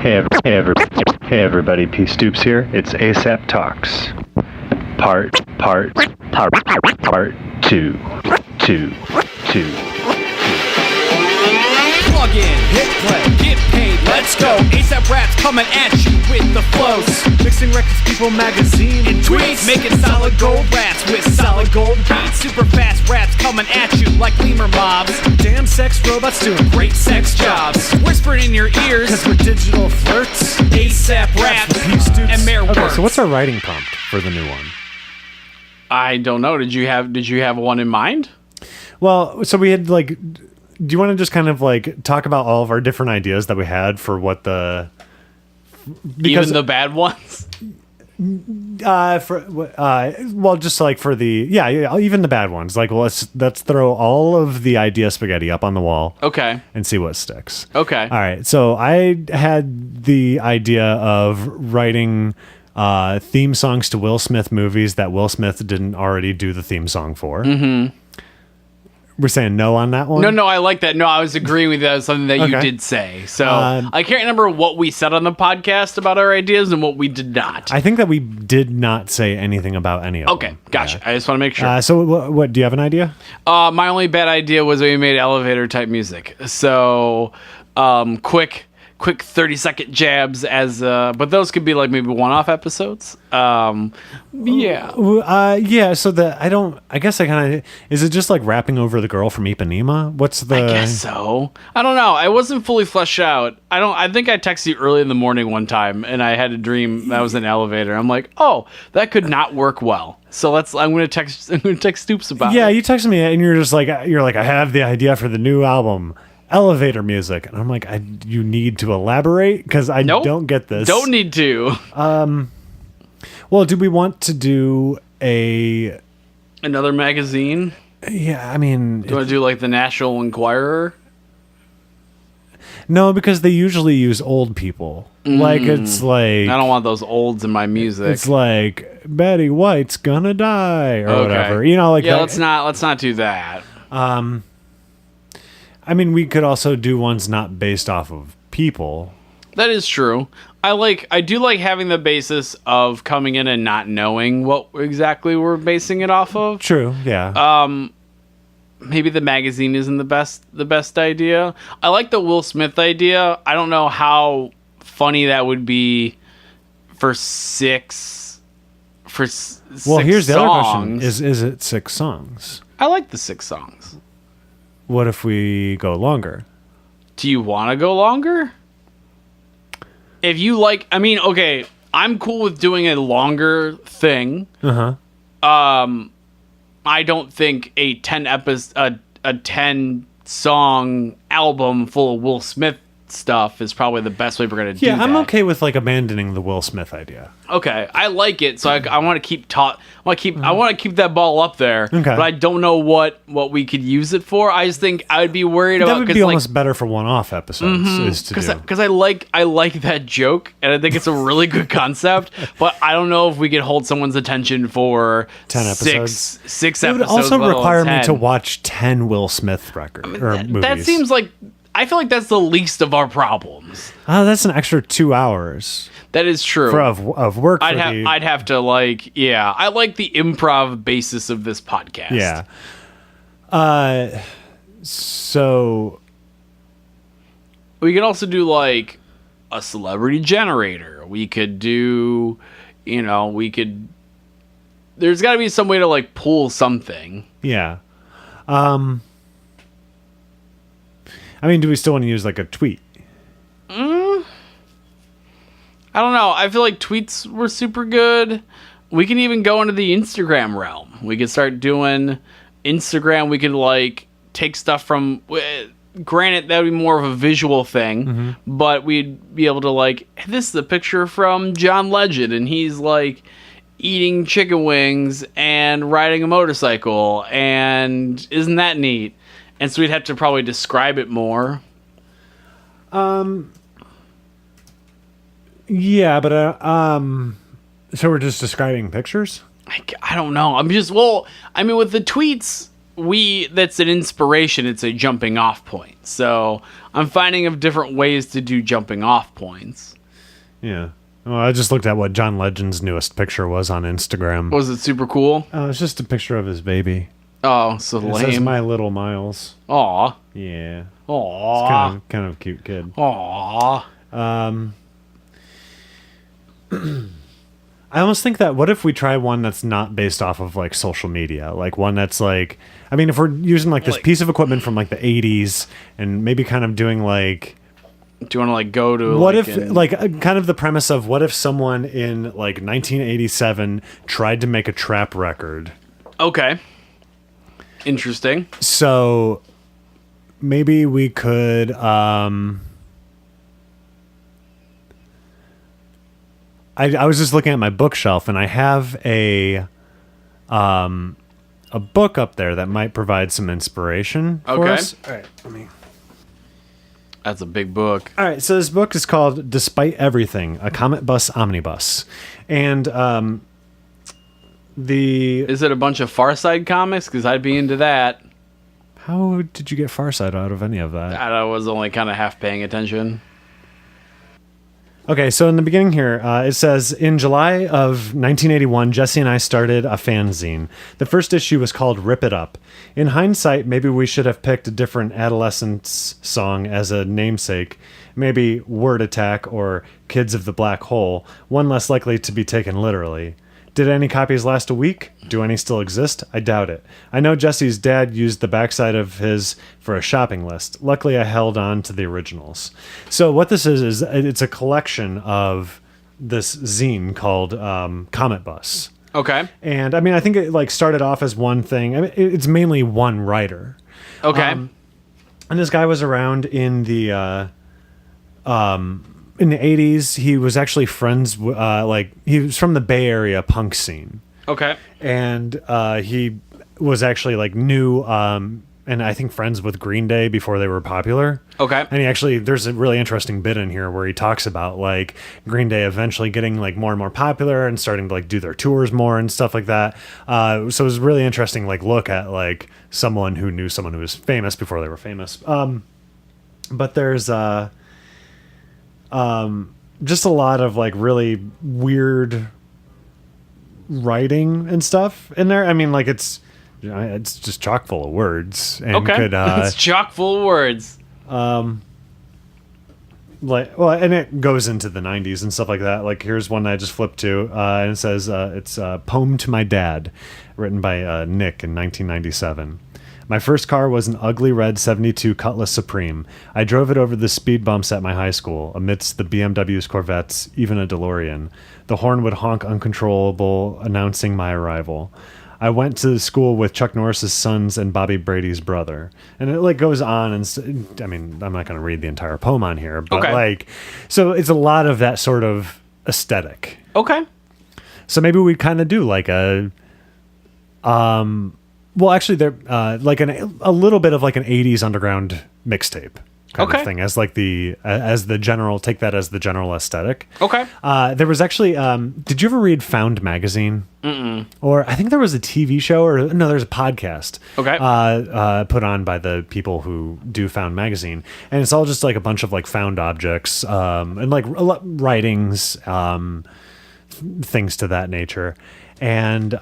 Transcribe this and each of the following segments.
Hey everybody, P. Stoops here. It's ASAP Talks. Part 2. Plug in, hit play, get paid, let's go. ASAP Raps coming at you with the flows. Mixing records, people, magazine, and tweets. Making solid gold raps with solid gold beats. Super fast raps coming at you like lemur mobs. Damn sex robots doing great sex jobs. Whispering in your ears, cause we're digital flirts. ASAP Raps and Mayor Okay, Works. so what's our writing prompt for the new one? I don't know. Did you have one in mind? Well, so we had like, do you want to just kind of like talk about all of our different ideas that we had for what the Even the bad ones? well, just like for the even the bad ones. Like, well, let's throw all of the idea spaghetti up on the wall. Okay. And see what sticks. Okay. All right. So I had the idea of writing theme songs to Will Smith movies that Will Smith didn't already do the theme song for. Mm-hmm. We're saying no on that one? No, I like that. No, I was agreeing with that. That was something that you did say. So I can't remember what we said on the podcast about our ideas and what we did not. I think that we did not say anything about any of them. Okay, gotcha. Yeah. I just want to make sure. So what do you have an idea? My only bad idea was we made elevator type music. So quick 30-second jabs but those could be like maybe one-off episodes. So I guess I kind of, is it just like rapping over the girl from Ipanema? What's the, I guess so. I don't know. I wasn't fully fleshed out. I think I texted you early in the morning one time and I had a dream that was an elevator. I'm like, oh, that could not work well. So I'm going to text Stoops about it. Yeah, you texted me and you're like, I have the idea for the new album. Elevator music, and I'm like, you need to elaborate because I don't get this. Don't need to. Well, do we want to do another magazine? Yeah, I mean, do you want to do like the National Enquirer? No, because they usually use old people. Like it's like I don't want those olds in my music. It's like Betty White's gonna die or whatever. Like yeah. Let's not do that. I mean, we could also do ones not based off of people. That is true. I do like having the basis of coming in and not knowing what exactly we're basing it off of. True, yeah. Maybe the magazine isn't the best idea. I like the Will Smith idea. I don't know how funny that would be for six. Well, here's the other question: Is it 6 songs? I like the 6 songs. What if we go longer? Do you want to go longer? If you like, okay, I'm cool with doing a longer thing. Uh-huh. I don't think a 10 song album full of Will Smith stuff is probably the best way we're going to do that. Yeah, I'm okay with like abandoning the Will Smith idea. Okay, I like it, so I want to keep I want to keep that ball up there. Okay. But I don't know what we could use it for. I just think I would be worried about. That would be almost better for one-off episodes. Is to do because I like that joke, and I think it's a really good concept. But I don't know if we could hold someone's attention for 10 episodes. Six it would episodes. also require me to watch 10 Will Smith records or movies. That seems like. I feel like that's the least of our problems. Oh, that's an extra 2 hours. That is true. Of work. I'd have to I like the improv basis of this podcast. Yeah. So we could also do like a celebrity generator. We could do, there's got to be some way to like pull something. Yeah. Do we still want to use like a tweet? I don't know. I feel like tweets were super good. We can even go into the Instagram realm. We could start doing Instagram. We could like take stuff from. Granted, that would be more of a visual thing, but we'd be able to like. This is a picture from John Legend, and he's like eating chicken wings and riding a motorcycle, and isn't that neat? And so we'd have to probably describe it more. Yeah, but so we're just describing pictures? I don't know. With the tweets, that's an inspiration. It's a jumping off point. So I'm finding of different ways to do jumping off points. Yeah. Well, I just looked at what John Legend's newest picture was on Instagram. Was it super cool? Oh, it's just a picture of his baby. Oh, so It says lame. My Little Miles. Aw. Yeah. Aw. It's kind of a cute kid. Aw. I almost think that what if we try one that's not based off of like social media, like one that's like, I mean, if we're using like this piece of equipment from like the 80s and maybe kind of doing like, Do you want to like go to what like, if like kind of the premise of what if someone in like 1987 tried to make a trap record? Okay. Interesting. So maybe we could I was just looking at my bookshelf and I have a book up there that might provide some inspiration for Okay. us. All right, let me. That's a big book. All right, so this book is called Despite Everything, a Cometbus Omnibus. And Is it a bunch of Far Side comics? Because I'd be into that. how did you get Farsight out of any of that? I was only kind of half paying attention. Okay, so in the beginning here, it says, in July of 1981, Jesse and I started a fanzine. The first issue was called Rip It Up. In hindsight, maybe we should have picked a different Adolescence song as a namesake. Maybe Word Attack or Kids of the Black Hole, one less likely to be taken literally. Did any copies last a week? Do any still exist? I doubt it. I know Jesse's dad used the backside of his for a shopping list. Luckily, I held on to the originals. So what this is it's a collection of this zine called Cometbus. Okay. And I mean, I think it like started off as one thing. I mean, it's mainly one writer. Okay. And this guy was around in the 80s. He was actually friends like he was from the Bay Area punk scene. Okay. And he was actually like new and I think friends with Green Day before they were popular. Okay. And he actually, there's a really interesting bit in here where he talks about like Green Day eventually getting like more and more popular and starting to like do their tours more and stuff like that. So it was really interesting, like look at like someone who knew someone who was famous before they were famous. But there's just a lot of like really weird writing and stuff in there. I mean, like it's just chock full of words and Okay. could It's chock full of words. like, well, and it goes into the 90s and stuff like that. Like here's one that I just flipped to and it says it's a poem to my dad, written by Nick in 1997. My first car was an ugly red 72 Cutlass Supreme. I drove it over the speed bumps at my high school, amidst the BMWs, Corvettes, even a DeLorean. The horn would honk uncontrollable, announcing my arrival. I went to school with Chuck Norris's sons and Bobby Brady's brother. And it like goes on and I mean, I'm not going to read the entire poem on here, but Okay. like, so it's a lot of that sort of aesthetic. Okay. So maybe we kind of do like a, well, actually, they're like a little bit of like an '80s underground mixtape kind Okay. of thing as like as the general, take that as the general aesthetic. Okay. There was actually, did you ever read Found Magazine? Mm-mm. Or I think there was a TV show, or no, there's a podcast. Okay. Put on by the people who do Found Magazine, and it's all just like a bunch of like found objects and like writings, things to that nature, and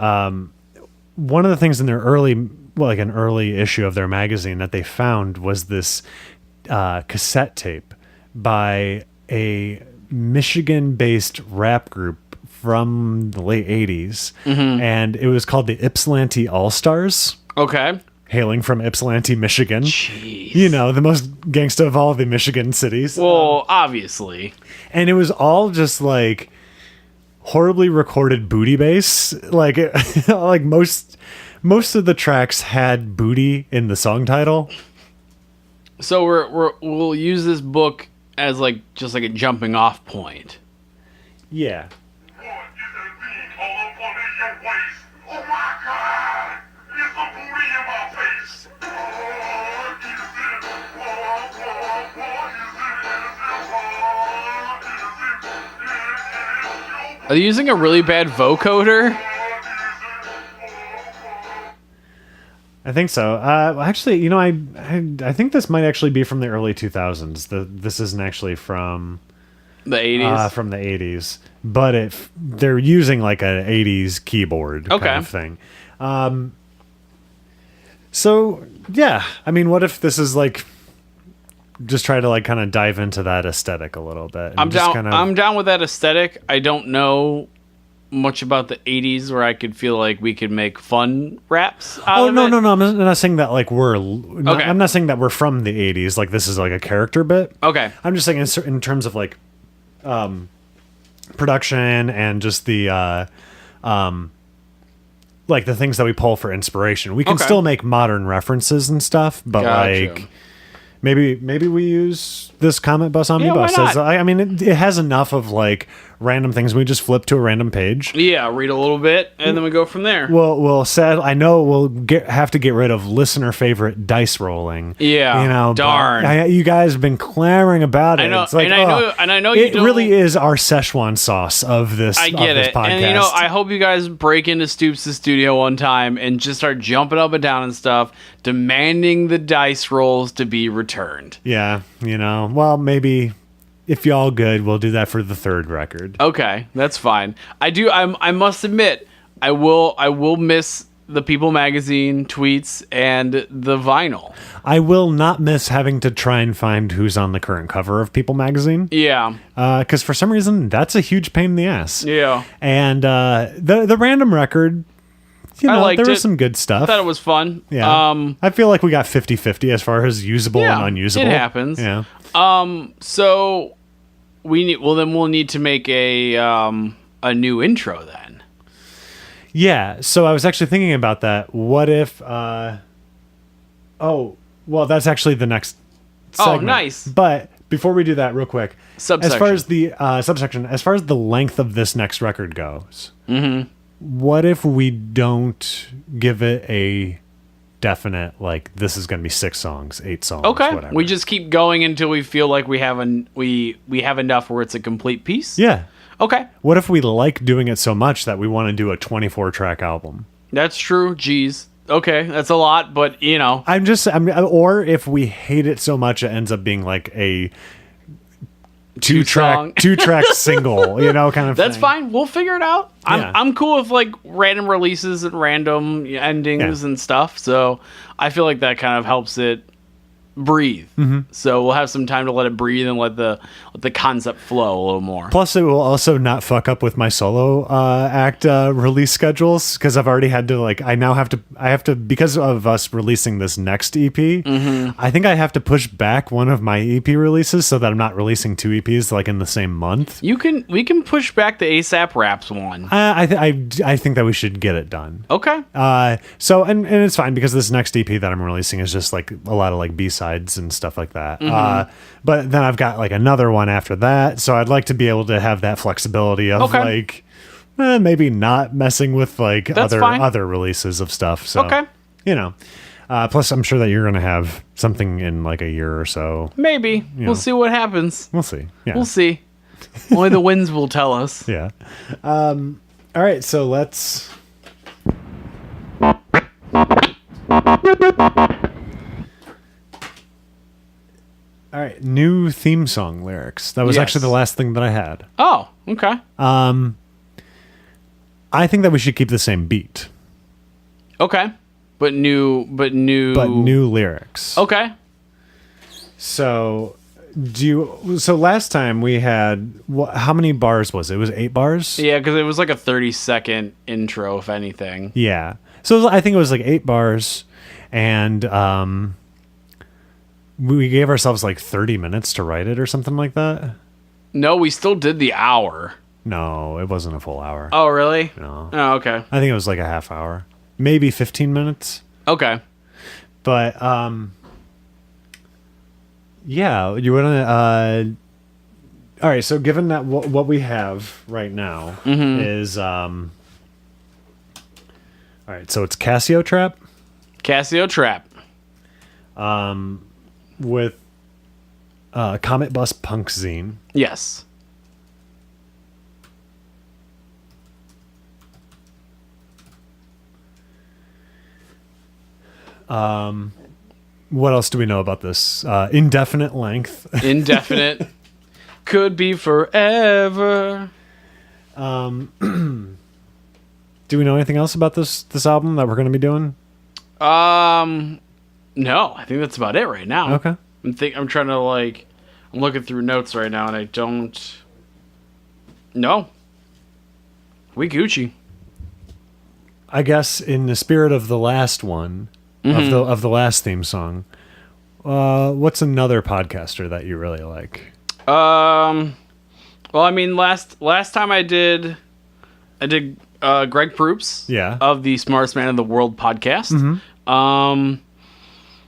one of the things in their an early issue of their magazine that they found was this cassette tape by a Michigan-based rap group from the late 80s. Mm-hmm. And it was called the Ypsilanti All-Stars, Okay. hailing from Ypsilanti, Michigan. Jeez. You know, the most gangsta of all the Michigan cities. Well, obviously. And it was all just like horribly recorded booty bass. Like like most of the tracks had booty in the song title. So we'll use this book as like just like a jumping off point. Yeah. Are they using a really bad vocoder? I think so. Actually, you know, I think this might actually be from the early 2000s. This isn't actually from The 80s? From the 80s. But they're using like an 80s keyboard Okay. kind of thing. So, yeah. I mean, what if this is like... Just try to like kind of dive into that aesthetic a little bit. And I'm just down. kind of, I'm down with that aesthetic. I don't know much about the '80s, where I could feel like we could make fun raps out Oh of no, it. no, no! I'm not saying that like Okay. I'm not saying that we're from the '80s. Like this is like a character bit. Okay. I'm just saying in terms of like, production and just the like the things that we pull for inspiration. We can Okay. still make modern references and stuff, but Gotcha. like. Maybe we use this Cometbus omnibus. why not? I mean, it has enough of like random things. We just flip to a random page. Yeah, read a little bit, and then we go from there. I know we'll have to get rid of listener favorite dice rolling. Yeah, you know, darn. you guys have been clamoring about it. I know, It's like, and I know you it don't. really is our Szechuan sauce of this. I get of this it, podcast. and I hope you guys break into Stoops' studio one time and just start jumping up and down and stuff, demanding the dice rolls to be returned. Yeah, well, maybe if y'all good, we'll do that for the third record. Okay, that's fine. I must admit, I will miss the People magazine tweets and the vinyl. I will not miss having to try and find who's on the current cover of People magazine. Yeah, Because for some reason, that's a huge pain in the ass. yeah. And the random record, I liked there was it. some good I stuff. thought it was fun. Yeah. I feel like we got 50-50 as far as usable Yeah, and unusable. it happens. Yeah. So we'll need to make a new intro then. Yeah. So I was actually thinking about that. What if that's actually the next segment. Oh, nice. But before we do that, real quick. Subsection. As far as the subsection, as far as the length of this next record goes, what if we don't give it a definite, like, this is going to be 6 songs, 8 songs, Okay, whatever. we just keep going until we feel like we have we have enough where it's a complete piece. Yeah. Okay, What if we like doing it so much that we want to do a 24-track album? that's true. Jeez. Okay, that's a lot, but Or if we hate it so much, it ends up being like a Two-song. two-track single, kind of that's thing. fine. We'll figure it out. Yeah. I'm cool with like random releases and random endings Yeah. and stuff. So I feel like that kind of helps it breathe. So we'll have some time to let it breathe and let the concept flow a little more. Plus, it will also not fuck up with my solo act release schedules because I've already had to I have to because of us releasing this next EP. I think I have to push back one of my EP releases so that I'm not releasing 2 EPs like in the same month. We can push back the ASAP Raps one. I think that we should get it done. Okay. So and it's fine because this next EP that I'm releasing is just like a lot of like B-sides and stuff like that. But then I've got like another one after that, so I'd like to be able to have that flexibility of like maybe not messing with like That's fine. other releases of stuff. So Okay. plus I'm sure that you're gonna have something in like a year or so. Maybe. We'll see what happens. We'll see. Yeah. We'll see. Only the winds will tell us. Yeah. All right. So let's. All right, new theme song lyrics. That was Yes. actually the last thing that I had. Oh, okay. I think that we should keep the same beat, Okay. But new but new lyrics. Okay. So, So last time we had how many bars was it? It was 8 bars. Yeah, because it was like a 30-second intro, if anything. Yeah. So I think it was like 8 bars, and we gave ourselves like 30 minutes to write it or something like that. No, we still did the hour. No, it wasn't a full hour. Oh, really? No. Oh, okay. I think it was like a half hour, maybe 15 minutes. Okay. But yeah, you want to. All right, so given that what we have right now is all right, so it's Casio Trap. Casio Trap. With Cometbus Punk Zine. Yes. What else do we know about this? Indefinite length. Indefinite. could be forever. Do we know anything else about this album that we're going to be doing? No, I think that's about it right now. Okay. I'm trying to I'm looking through notes right now and I don't. No. We Gucci. I guess in the spirit of the last one, of the last theme song, what's another podcaster that you really like? Well, I mean, last time I did Greg Proops. Yeah. Of the Smartest Man in the World podcast.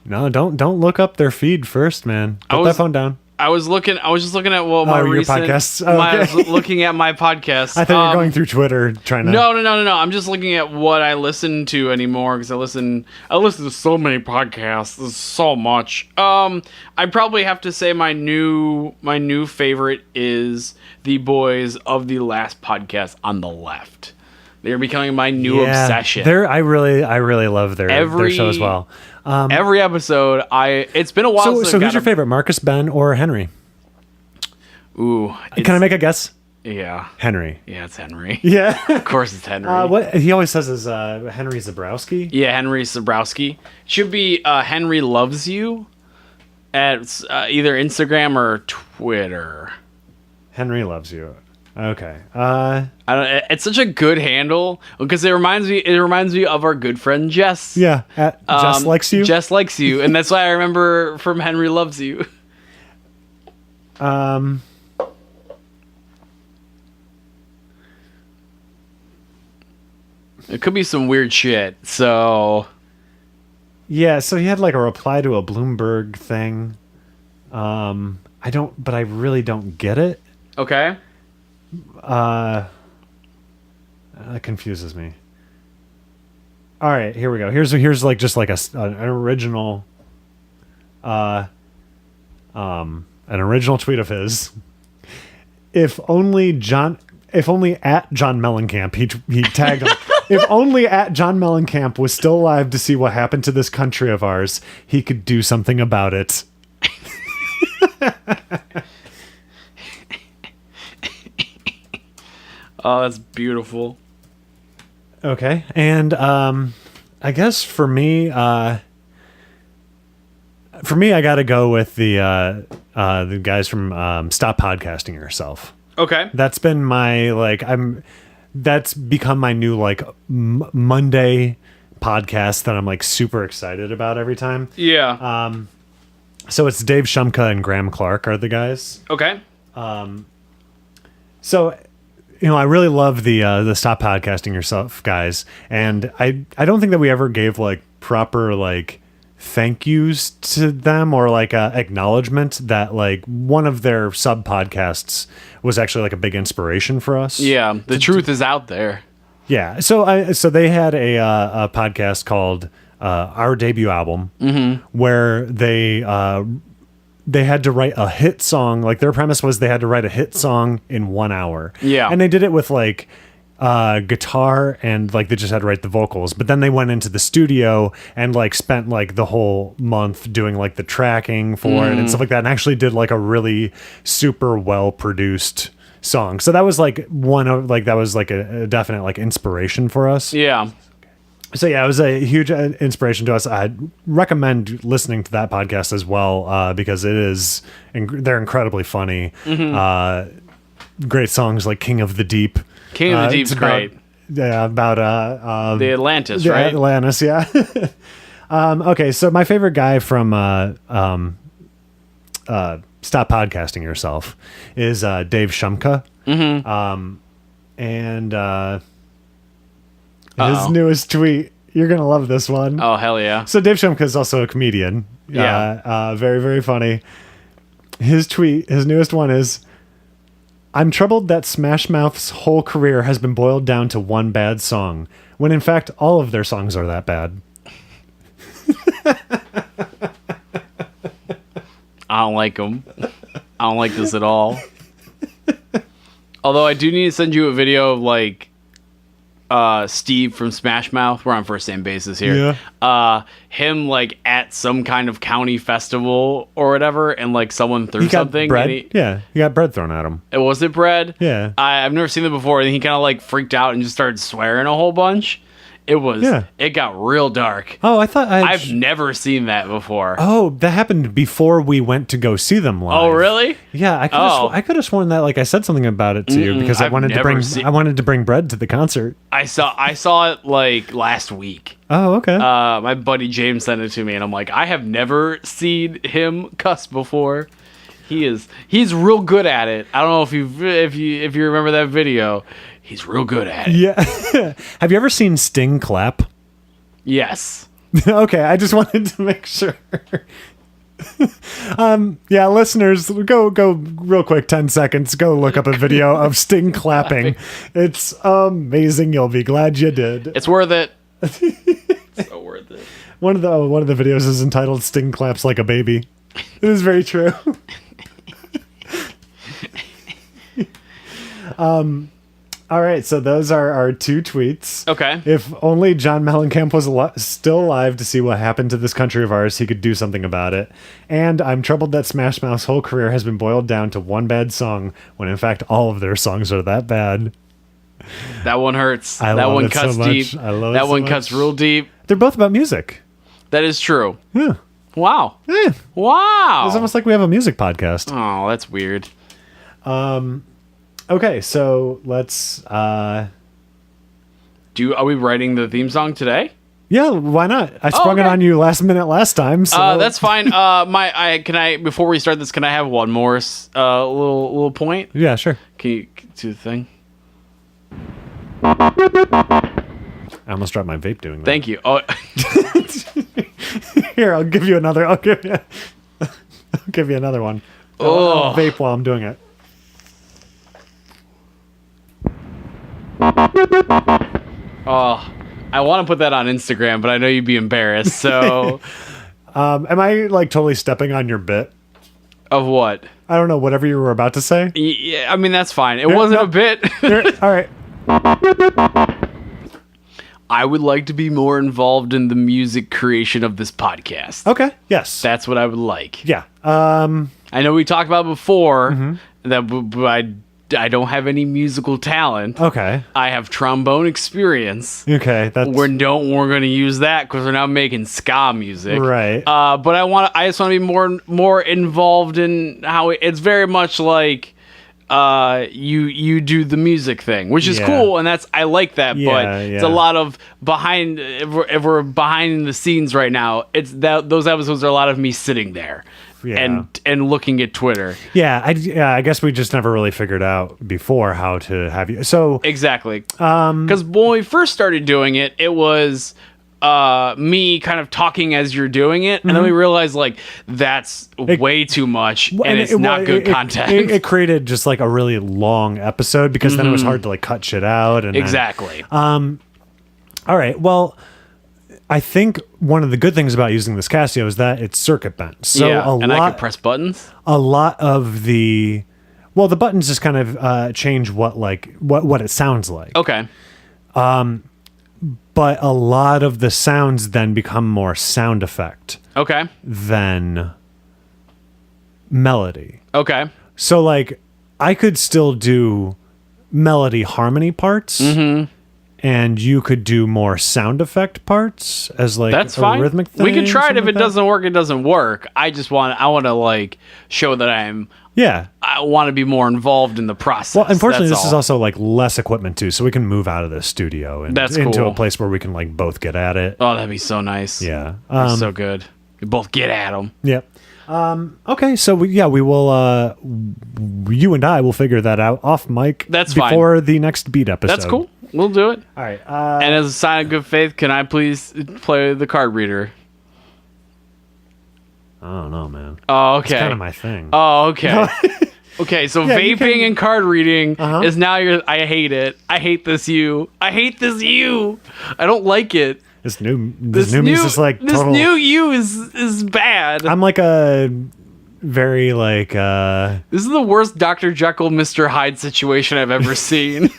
No, don't look up their feed first, man. Put that phone down. I was just looking at my your recent podcasts. I was looking at my podcast. I thought you were going through Twitter trying to. No. I'm just looking at what I listen to anymore because I listen to so many podcasts. There's so much. I probably have to say my new favorite is the boys of the last podcast on the left. They're becoming my new obsession. I really love their show as well. Every episode, it's been a while. So who's your favorite, Marcus, Ben, or Henry? Ooh, can I make a guess? Yeah, Henry. Yeah, it's Henry. Yeah, of course it's Henry. What he always says is Henry Zabrowski. Yeah, Henry Zabrowski. Should be Henry Loves You at either Instagram or Twitter. Henry Loves You. Okay. I don't. It's such a good handle because it reminds me of our good friend Jess. Yeah. Jess likes you. Jess likes you, and that's why I remember from Henry Loves You. It could be some weird shit. So. Yeah. So he had a reply to a Bloomberg thing. But I really don't get it. Okay. That confuses me. All right, here we go. Here's just an original an original tweet of his. If only at John Mellencamp, he tagged him. If only at John Mellencamp was still alive to see what happened to this country of ours, he could do something about it. Oh, that's beautiful. Okay, and I guess for me, I got to go with the guys from Stop Podcasting Yourself. Okay, that's been my that's become my new Monday podcast that I'm super excited about every time. Yeah. So it's Dave Shumka and Graham Clark are the guys. Okay. So. I really love the Stop Podcasting Yourself guys, and I don't think that we ever gave proper thank yous to them or acknowledgement that one of their sub podcasts was actually a big inspiration for us. Yeah, the truth is out there. Yeah, so they had a podcast called Our Debut Album, where they had to write a hit song. Their premise was they had to write a hit song in 1 hour. Yeah. And they did it with guitar and they just had to write the vocals. But then they went into the studio and spent the whole month doing the tracking for it and stuff like that, and actually did a really super well produced song. So that was one of that was a definite inspiration for us. Yeah. So yeah, it was a huge inspiration to us. I'd recommend listening to that podcast as well because they're incredibly funny. Great songs like "King of the Deep." King of the Deep's great. Yeah, about the Atlantis, right? Atlantis, yeah. Okay, so my favorite guy from Stop Podcasting Yourself is Dave Shumka. And his newest tweet, you're going to love this one. Oh, hell yeah. So Dave Shumka is also a comedian. Yeah. Very, very funny. His newest one is, I'm troubled that Smash Mouth's whole career has been boiled down to one bad song, when in fact all of their songs are that bad. I don't like them. I don't like this at all. Although I do need to send you a video of Steve from Smash Mouth. We're on first name basis here. Yeah. Him like at some kind of county festival or whatever, and like someone threw something. Bread. And He got bread thrown at him. was it bread? Yeah. I've never seen it before, and he kind of like freaked out and just started swearing a whole bunch. It got real dark. Oh, I thought I've never seen that before. Oh, that happened before we went to go see them live. Oh, really? Yeah, I could have sworn that like I said something about it to you because I wanted to bring bread to the concert. I saw it like last week. Oh, okay. My buddy James sent it to me, and I'm like, I have never seen him cuss before. He's real good at it. I don't know if you remember that video. He's real good at it. Yeah. Have you ever seen Sting clap? Yes. Okay, I just wanted to make sure. Yeah, listeners, go real quick, 10 seconds. Go look up a video of Sting clapping. It's amazing. You'll be glad you did. It's worth it. So worth it. One of the videos is entitled "Sting claps like a baby." It is very true. All right, so those are our 2 tweets. Okay. If only John Mellencamp was still alive to see what happened to this country of ours, he could do something about it. And I'm troubled that Smash Mouth's whole career has been boiled down to one bad song, when in fact all of their songs are that bad. That one hurts. I that love one it cuts so much. deep. I love it that so one much. cuts real deep. They're both about music. That is true. Yeah. Wow. Yeah. Wow. It's almost like we have a music podcast. Oh, that's weird. Okay, so let's Are we writing the theme song today? yeah, why not? I sprung it okay. on you last time. So That's fine. Can I before we start this, can I have one more little point? yeah, sure. Can you do the thing? I almost dropped my vape doing that. Thank you. Oh, Here, I'll give you another. I'll give you another one. I'll vape while I'm doing it. oh, I want to put that on Instagram, but I know you'd be embarrassed. So, Am I like totally stepping on your bit? of what? I don't know. Whatever you were about to say. Yeah, I mean that's fine. It wasn't no. a bit. All right. I would like to be more involved in the music creation of this podcast. Okay. Yes. That's what I would like. Yeah. I know we talked about before Mm-hmm. that I don't have any musical talent. Okay. I have trombone experience. Okay. That's We're going to use that because we're now making ska music, right. But I just want to be more involved in how it's very much like you do the music thing, which is Yeah. cool, and I like that. Yeah, but it's a yeah. lot of behind. If we're behind the scenes right now, it's that those episodes are a lot of me sitting there. Yeah. And looking at Twitter. Yeah. I guess we just never really figured out before how to have you. So Exactly. Because when we first started doing it, it was me kind of talking as you're doing it, and then we realized like that's way too much, and it's not good content. It created just like a really long episode because then it was hard to like cut shit out. And Exactly. All right. Well, I think one of the good things about using this Casio is that it's circuit bent. So yeah, a and I lot, can press buttons. a lot of the buttons just kind of change what it sounds like. Okay. But a lot of the sounds then become more sound effect Okay. than melody. Okay. So like I could still do melody harmony parts. And you could do more sound effect parts as like That's a fine. rhythmic thing. We can try it. If something it like that. doesn't work, it doesn't work. I want to like show that Yeah. I want to be more involved in the process. Well, unfortunately, That's this is all. also like less equipment too, so we can move out of the studio and That's into cool. a place where we can like both get at it. Oh, that'd be so nice. Yeah. So good. We both get at them. Yeah. Okay, so we will. You and I will figure that out off mic. That's fine. Before the next beat episode. That's cool. We'll do it. All right. And as a sign of good faith, can I please play the card reader? I don't know, man. Oh, okay. It's kind of my thing. Oh, okay. Okay, so Yeah, you vaping can- and card reading Uh-huh. is now I hate it. I hate this you. I hate this you. I don't like it. This new me's just like this total. new you is bad. I'm like a very like This is the worst Dr. Jekyll, Mr. Hyde situation I've ever seen.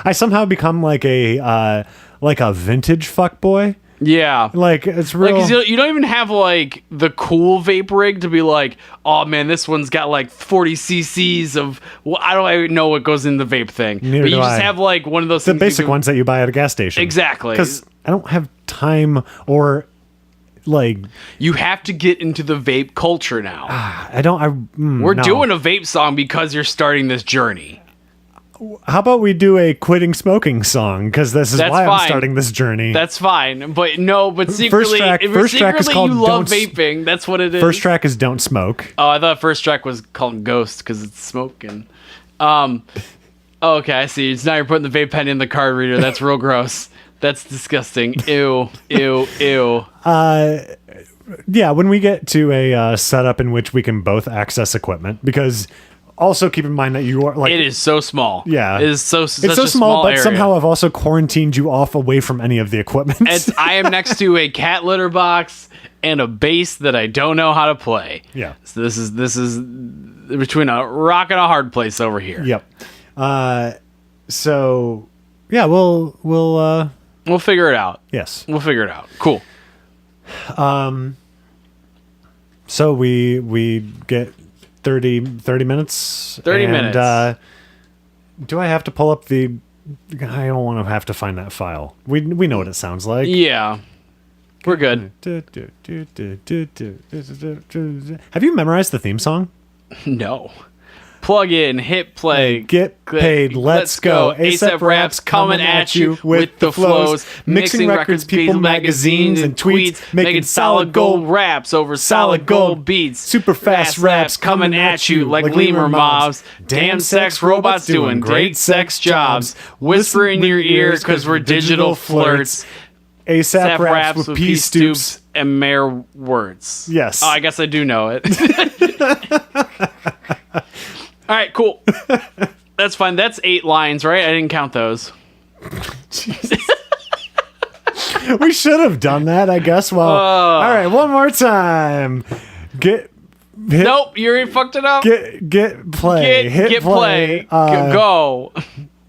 I somehow become like a vintage fuckboy. Yeah. Like it's real. Like, 'cause you don't even have like the cool vape rig to be like, oh man, this one's got like 40 cc's of. Well, I don't even know what goes in the vape thing. Neither but you do just I. have like one of those The things basic ones that you buy at a gas station. Exactly. Because I don't have time or like You have to get into the vape culture now. We're Doing a vape song because you're starting this journey. How about we do a quitting smoking song? Because this is That's why fine. I'm starting this journey. That's fine, but secretly, first track is called you love Don't S- vaping. That's what it is. First track is Don't Smoke. Oh, I thought first track was called Ghost because it's smoking. Okay, I see. It's now you're putting the vape pen in the card reader. That's real gross. That's disgusting. Ew, ew, ew. Yeah, when we get to a setup in which we can both access equipment, because also keep in mind that you are like It is so small. Yeah. It is such it's so a small, but area. somehow I've also quarantined you off away from any of the equipment. I am next to a cat litter box and a bass that I don't know how to play. Yeah. So this is between a rock and a hard place over here. Yep. So yeah, we'll We'll figure it out. yes. We'll figure it out. Cool. So we get 30 minutes. 30 and, minutes. Do I have to pull up the? I don't want to have to find that file. We know what it sounds like. Yeah. We're good. Have you memorized the theme song? No. Plug in, hit play, Get paid, let's go. ASAP Raps coming at you with the flows, mixing records, people, magazines, and tweets, making solid gold raps over solid gold beats. Super fast raps coming at you like lemur mobs. Damn sex robots doing great sex jobs. Whisper in your ear cause we're digital flirts. ASAP ASAP raps with P Stoops. and Mayor Words. Yes. Oh, I guess I do know it. All right, cool. That's fine. That's 8 lines, right? I didn't count those. We should have done that, I guess. Well, all right, one more time. Nope, you already fucked it up. Get play. Get play. Go.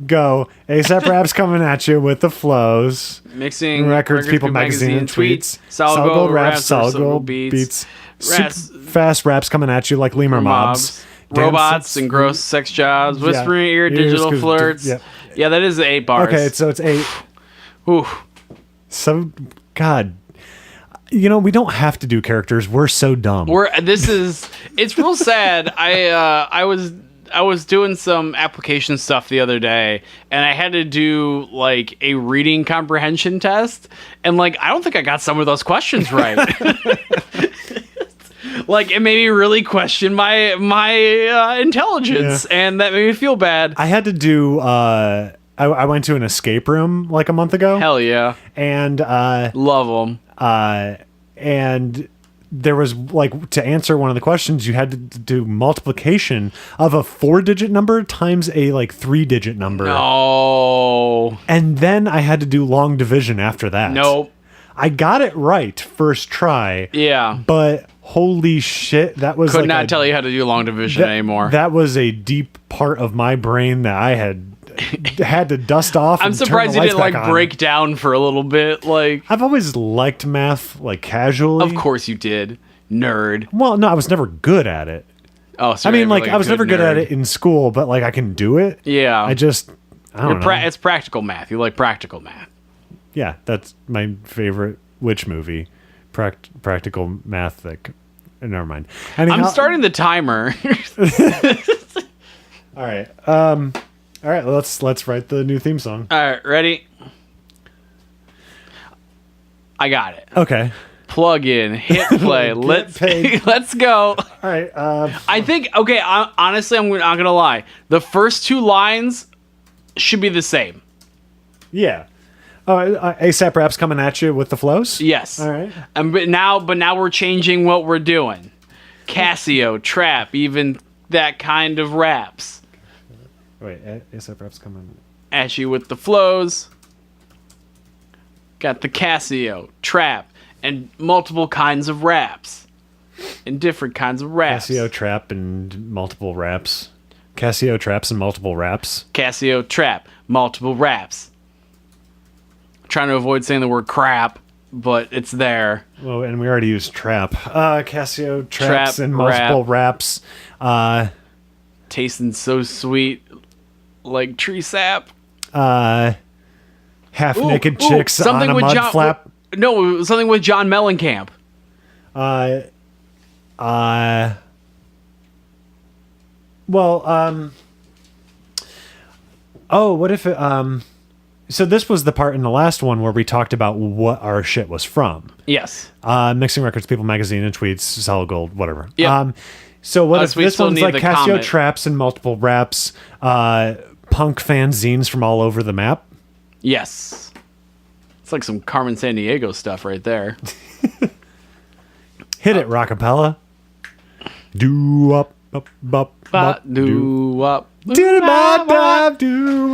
Go. ASAP Raps coming at you with the flows. Mixing Records, people, magazine, and tweets. Solid gold raps, solid gold beats. Raps, Fast raps coming at you like lemur mobs. Robots and gross sex jobs. Whisper in your ear, digital flirts. Yeah, that is 8 bars. Okay, so it's 8. Ooh. So, God, we don't have to do characters. We're so dumb. It's real sad. I was doing some application stuff the other day, and I had to do like a reading comprehension test, and like I don't think I got some of those questions right. Like it made me really question my intelligence, and that made me feel bad. I had to do. I went to an escape room like a month ago. Hell yeah, and love them. And there was like to answer one of the questions, you had to do multiplication of a 4-digit number times a like 3-digit number. No, and then I had to do long division after that. Nope. I got it right first try. Yeah. But holy shit, that was could not tell you how to do long division anymore. That was a deep part of my brain that I had to dust off. I'm surprised you didn't like break down for a little bit. Like I've always liked math like casually. Of course you did. Nerd. Well, no, I was never good at it. Oh, so I mean, like I was never good at it in school, but like I can do it. Yeah. I don't know. It's practical math. You like practical math. Yeah, that's my favorite witch movie. Practical math. Never mind. Anyhow, I'm starting the timer. All right. All right. Let's write the new theme song. All right. Ready? I got it. Okay. Plug in, hit play. Let's go. All right. I think. Okay. Honestly, I'm not gonna lie. The first 2 lines should be the same. Yeah. ASAP Raps coming at you with the flows? Yes. All right. But now we're changing what we're doing. Casio, trap, even that kind of raps. Wait, ASAP Raps coming at you with the flows. Got the Casio, trap, and multiple kinds of raps. and different kinds of raps. Casio trap and multiple raps. Casio traps and multiple raps. Casio trap, multiple raps. Trying to avoid saying the word crap, but it's there. Well, and we already used trap. Casio traps Trap, and multiple raps. Tasting so sweet, like tree sap. Half-naked chicks on a mud flap. No, something with John Mellencamp. What if it, so this was the part in the last one where we talked about what our shit was from. Yes. Mixing Records, People Magazine, and Tweets, Solid Gold, whatever. Yep. So what if we this still one's need like the Casio comment. traps and multiple raps, punk fanzines from all over the map? Yes. It's like some Carmen Sandiego stuff right there. Hit it, Rockapella. Do up, up, up, up, Do up. do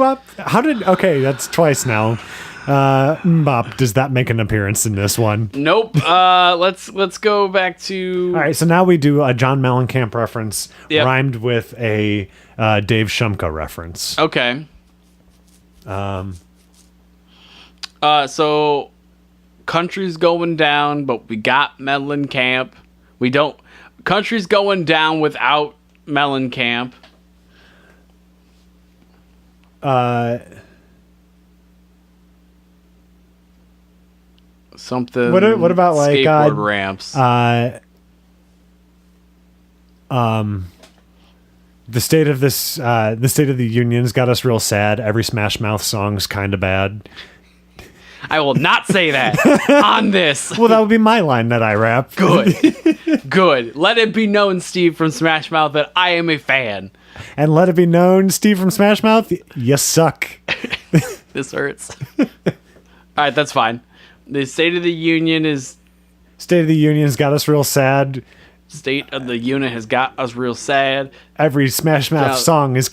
up. How did? Okay, that's twice now. Bop, does that make an appearance in this one? Nope. Let's go back to. All right, so now we do a John Mellencamp reference Yep. rhymed with a Dave Shumka reference. Okay. So country's going down, but we got Mellencamp. We don't. Country's going down without Mellencamp. Something. What about like skateboard ramps? The state of the union's got us real sad. Every Smash Mouth song's kind of bad. I will not say that on this. Well, that would be my line that I rap. Good. Good. Let it be known, Steve from Smash Mouth, that I am a fan. And let it be known, Steve from Smash Mouth, you suck. This hurts. All right, that's fine. The State of the Union is. State of the Union's got us real sad. State of the Union has got us real sad. Every Smash Mouth Now- song is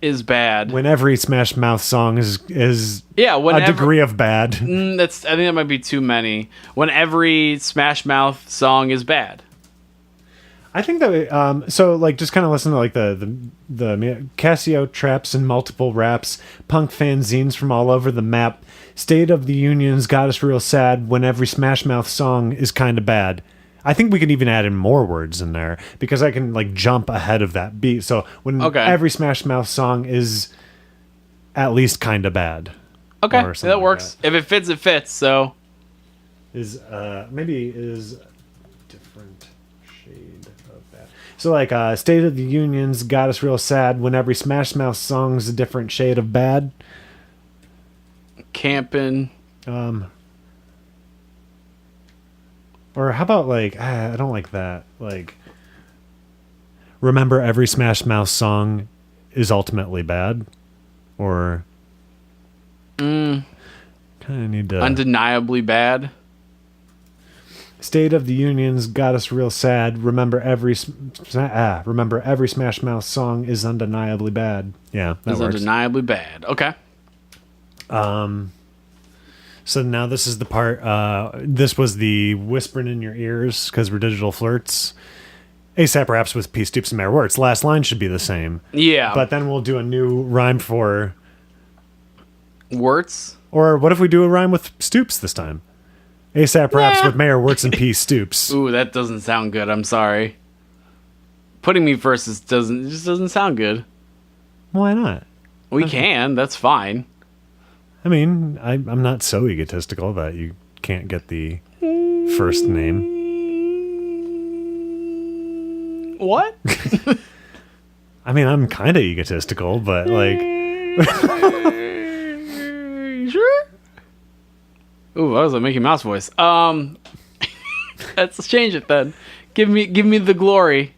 Is bad. when every Smash Mouth song is Yeah, a whenever. degree of bad. I think that might be too many. When every Smash Mouth song is bad. I think that so like just kind of listen to like the Casio traps and multiple raps, punk fanzines from all over the map. State of the Union's got us real sad when every Smash Mouth song is kind of bad. I think we can even add in more words in there because I can like jump ahead of that beat. So when every Smash Mouth song is at least kind of bad. Okay, or something that like works. If it fits, it fits. So Is maybe is different shade of bad. So like State of the Union's got us real sad when every Smash Mouth song's a different shade of bad. camping. Or how about like I don't like that. Like remember every Smash Mouth song is ultimately bad, or kind of need to Undeniably bad. State of the Union's got us real sad. Remember every Smash Mouth song is undeniably bad. Yeah, that Is works. undeniably bad. Okay. So now this is the part. This was the whispering in your ears because we're digital flirts. ASAP raps with P. Stoops and Mayor Wirtz. Last line should be the same. Yeah. But then we'll do a new rhyme for. Wirtz. Or what if we do a rhyme with Stoops this time? ASAP raps with Mayor Wirtz and P. Stoops. Ooh, that doesn't sound good. I'm sorry. Putting me first just doesn't sound good. Why not? We can. That's fine. I mean, I'm not so egotistical that you can't get the first name. What? I mean, I'm kind of egotistical, but like, Sure. Ooh, that was a Mickey Mouse voice. Let's change it then. Give me the glory.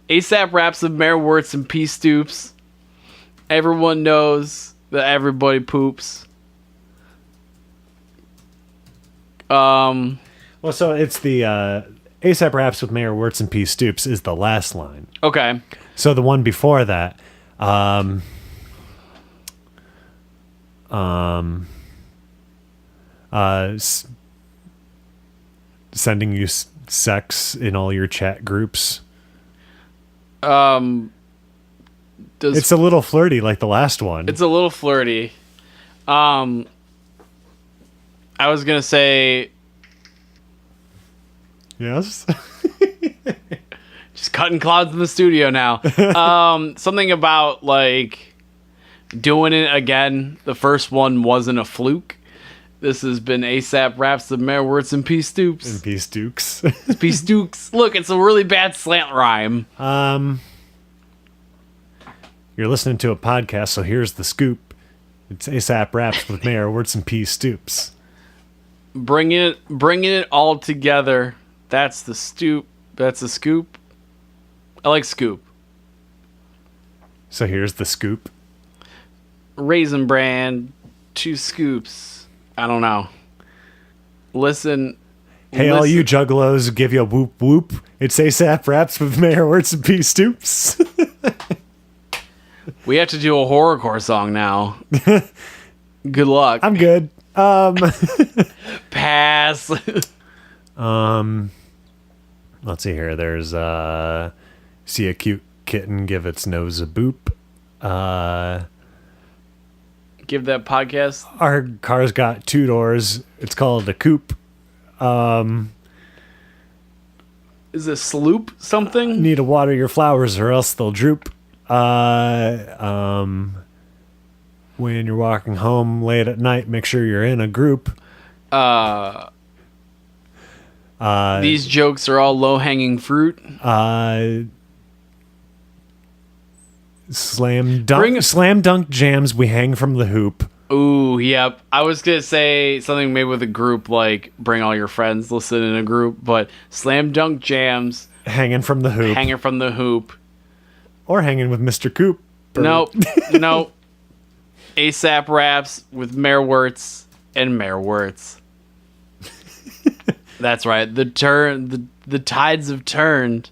ASAP raps of Mayor Wirtz and P. Stoops. Everyone knows that everybody poops. well, so it's the ASAP raps with Mayor Wirtz and P. Stoops is the last line. Okay. So the one before that, sending you sex in all your chat groups? It's a little flirty like the last one. It's a little flirty. I was gonna say, yes. just cutting clouds in the studio now. Something about like doing it again. The first one wasn't a fluke. This has been ASAP Raps, the Mayor Words, and P. Stoops. And P. Stooks. P. Stooks. Look, it's a really bad slant rhyme. You're listening to a podcast, so here's the scoop. It's ASAP Raps with Mayor Words and P. Stoops. Bringing it all together. That's the stoop. That's the scoop. I like scoop. So here's the scoop. Raisin Bran, 2 scoops. I don't know. Listen. Hey, all you juggalos, give you a whoop whoop. It's ASAP Raps with Mayor Words and P. Stoops. We have to do a horrorcore song now. Good luck. I'm good. Pass. Let's see here. There's see a cute kitten give its nose a boop. Give that podcast. Our car's got 2 doors. It's called a coupe. Is a sloop something? Need to water your flowers or else they'll droop. When you're walking home late at night, make sure you're in a group. These jokes are all low-hanging fruit. Slam dunk jams we hang from the hoop. Ooh, yep. I was gonna say something maybe with a group like bring all your friends, listen in a group, but slam dunk jams hanging from the hoop. Hanging from the hoop. Or hanging with Mr. Coop. Nope. Nope. ASAP Raps with Mayor Wirtz and Mayor Wirtz. That's right. The tides have turned.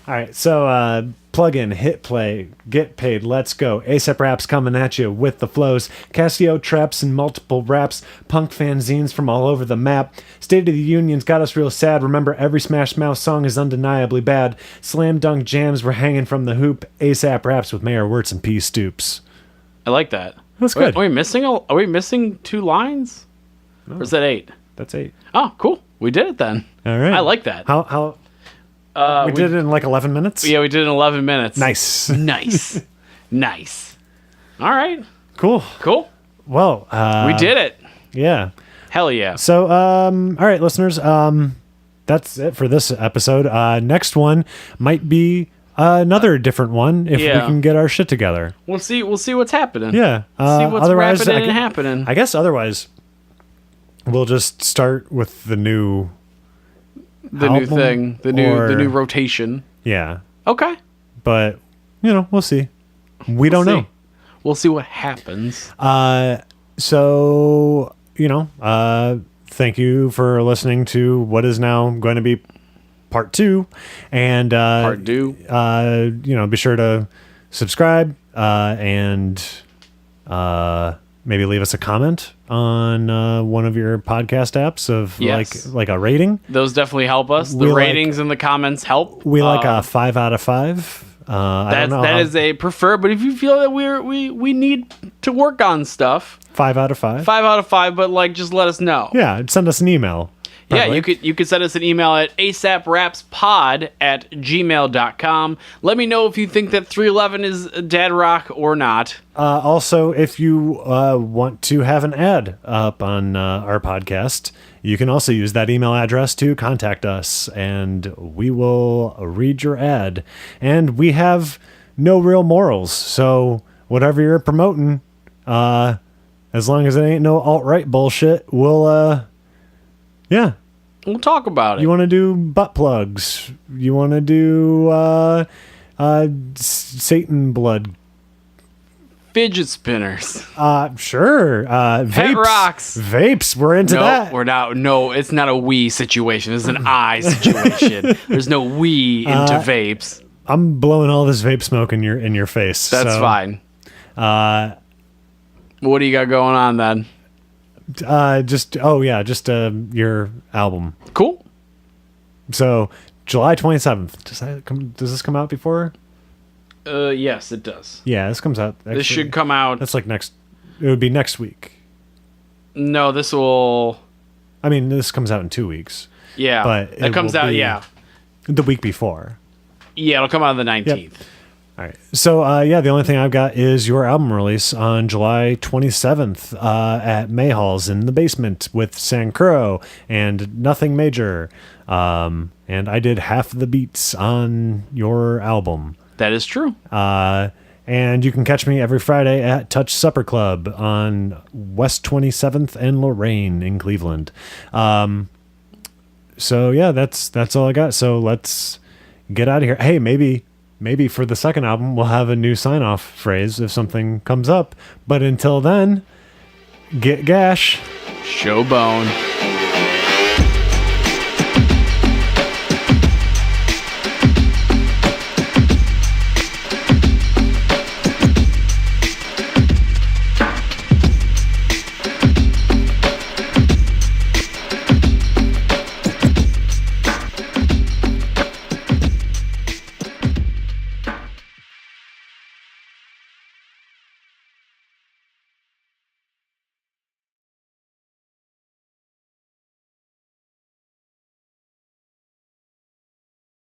All right, so plug in, hit play, get paid, let's go. ASAP Raps coming at you with the flows. Casio traps and multiple raps. Punk fanzines from all over the map. State of the Union's got us real sad. Remember, every Smash Mouth song is undeniably bad. Slam dunk jams were hanging from the hoop. ASAP Raps with Mayor Wirtz and P. Stoops. I like that. That's good. Are we missing 2 lines? No. Or is that 8? That's 8. Oh, cool. We did it then. All right. I like that. How? We did it in like 11 minutes? Yeah, we did it in 11 minutes. Nice. Nice. Nice. All right. Cool. Well, we did it. Yeah. Hell yeah. So, all right, listeners, that's it for this episode. Next one might be another different one if we can get our shit together. We'll see what's happening. Yeah. See what's rapiding and happening. I guess otherwise we'll just start with the new new thing, the new rotation. Yeah. Okay. But, we'll see. We don't know. We'll see what happens. So, thank you for listening to what is now going to be part 2. And, part 2. Be sure to subscribe, and, maybe leave us a comment on one of your podcast apps of like a rating. Those definitely help us. The ratings and the comments help. We like a 5 out of 5. That is a prefer, but if you feel that we need to work on stuff, 5 out of 5. 5 out of 5, but just let us know. Yeah, send us an email. Probably. Yeah, you could send us an email at asaprapspod@gmail.com. Let me know if you think that 311 is dad rock or not. Also, if you want to have an ad up on our podcast, you can also use that email address to contact us, and we will read your ad. And we have no real morals, so whatever you're promoting, as long as it ain't no alt-right bullshit, we'll talk about it. You want to do butt plugs? You want to do Satan blood? Fidget spinners. Sure. Vapes. Pet rocks. Vapes. We're into that. We're not. No, it's not a we situation. It's an I situation. There's no we into vapes. I'm blowing all this vape smoke in your face. That's fine. What do you got going on then? Just your album. Cool. So July 27th. Does this come out before? Yes, it does. Yeah, this comes out. This should come out. That's like next. It would be next week. No, this will. I mean, this comes out in 2 weeks. Yeah, but it comes out. Yeah, the week before. Yeah, it'll come out on the 19th. Yep. All right. So, the only thing I've got is your album release on July 27th at Mayhall's in the basement with Sankuro and Nothing Major. And I did half the beats on your album. That is true. And you can catch me every Friday at Touch Supper Club on West 27th and Lorraine in Cleveland. So, yeah, that's all I got. So let's get out of here. Hey, maybe for the second album, we'll have a new sign-off phrase if something comes up. But until then, get gash. Showbone.